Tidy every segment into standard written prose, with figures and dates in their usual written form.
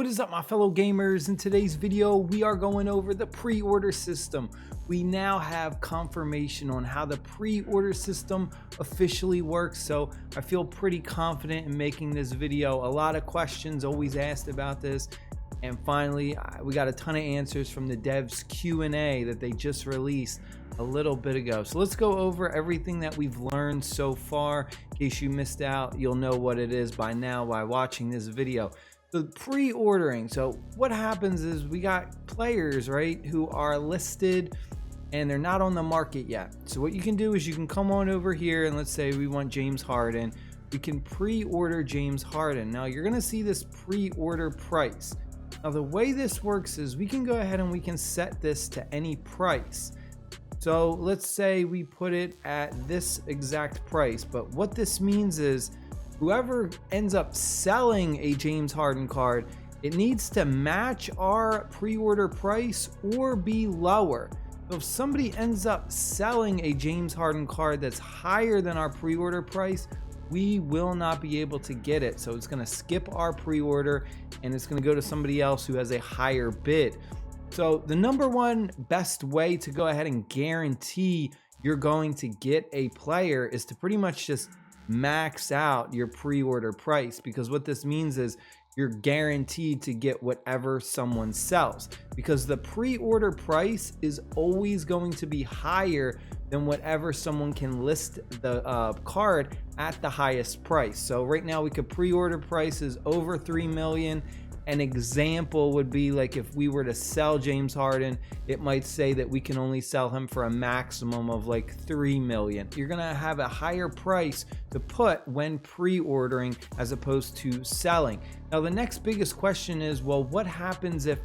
is up, my fellow gamers? In today's video, we are going over the pre-order system. We now have confirmation on how the pre-order system officially works, so I feel pretty confident in making this video. A lot of questions always asked about this, and finally we got a ton of answers from the devs Q&A that they just released a little bit ago. So let's go over everything that we've learned so far. In case you missed out, you'll know what it is by now by watching this video. So pre-ordering, so what happens is we got players, right, who are listed and they're not on the market yet. So what you can do is you can come on over here, and let's say we want James Harden. We can pre-order James Harden. Now you're gonna see this pre-order price. Now the way this works is we can go ahead and we can set this to any price. So let's say we put it at this exact price, but what this means is whoever ends up selling a James Harden card, it needs to match our pre-order price or be lower. So if somebody ends up selling a James Harden card that's higher than our pre-order price, we will not be able to get it. So it's going to skip our pre-order and it's going to go to somebody else who has a higher bid. So the number one best way to go ahead and guarantee you're going to get a player is to pretty much just max out your pre-order price, because what this means is you're guaranteed to get whatever someone sells, because the pre-order price is always going to be higher than whatever someone can list the card at the highest price. So right now we could pre-order prices over 3 million. An example would be like if we were to sell James Harden, it might say that we can only sell him for a maximum of like 3 million. You're gonna have a higher price to put when pre-ordering as opposed to selling. Now the next biggest question is, well, what happens if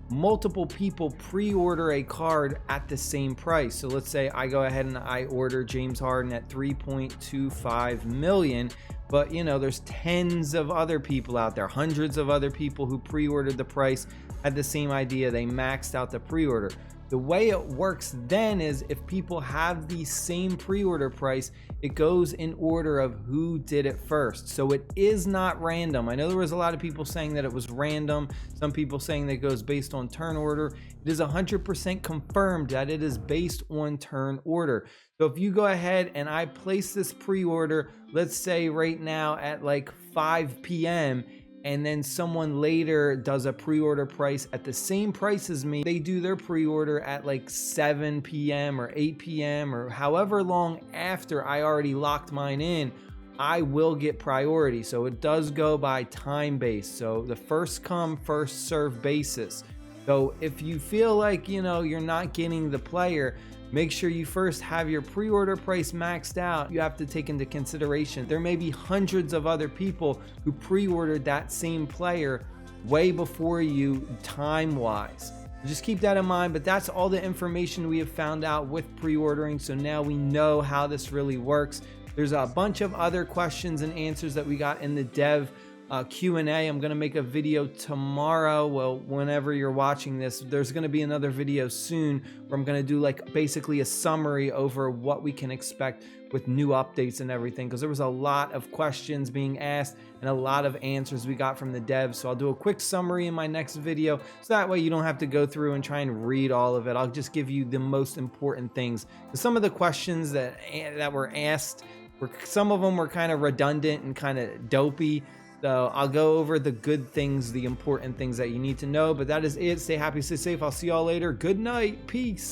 multiple people pre-order a card at the same price? So let's say I go ahead and I order James Harden at 3.25 million, but you know, there's tens of other people out there, hundreds of other people who pre-ordered the price, had the same idea, they maxed out the pre-order. The way it works then is if people have the same pre-order price, it goes in order of who did it first. So it is not random. I know there was a lot of people saying that it was random. Some people saying that it goes based on turn order. It is 100% confirmed that it is based on turn order. So if you go ahead and I place this pre-order, let's say right now at like 5 p.m., and then someone later does a pre-order price at the same price as me, they do their pre-order at like 7 p.m. or 8 p.m. or however long after I already locked mine in, I will get priority. So it does go by time based. So the first come, first serve basis. So if you feel like, you know, you're not getting the player, make sure you first have your pre-order price maxed out. You have to take into consideration there may be hundreds of other people who pre-ordered that same player way before you time-wise. Just keep that in mind, but that's all the information we have found out with pre-ordering. So now we know how this really works. There's a bunch of other questions and answers that we got in the dev Q&A. I'm gonna make a video tomorrow. Well, whenever you're watching this, there's gonna be another video soon where I'm gonna do like basically a summary over what we can expect with new updates and everything, because there was a lot of questions being asked and a lot of answers we got from the devs. So I'll do a quick summary in my next video, so that way you don't have to go through and try and read all of it. I'll just give you the most important things. Some of the questions that were asked, some of them were kind of redundant and kind of dopey. So I'll go over the good things, the important things that you need to know, but that is it. Stay happy, stay safe. I'll see y'all later. Good night. Peace.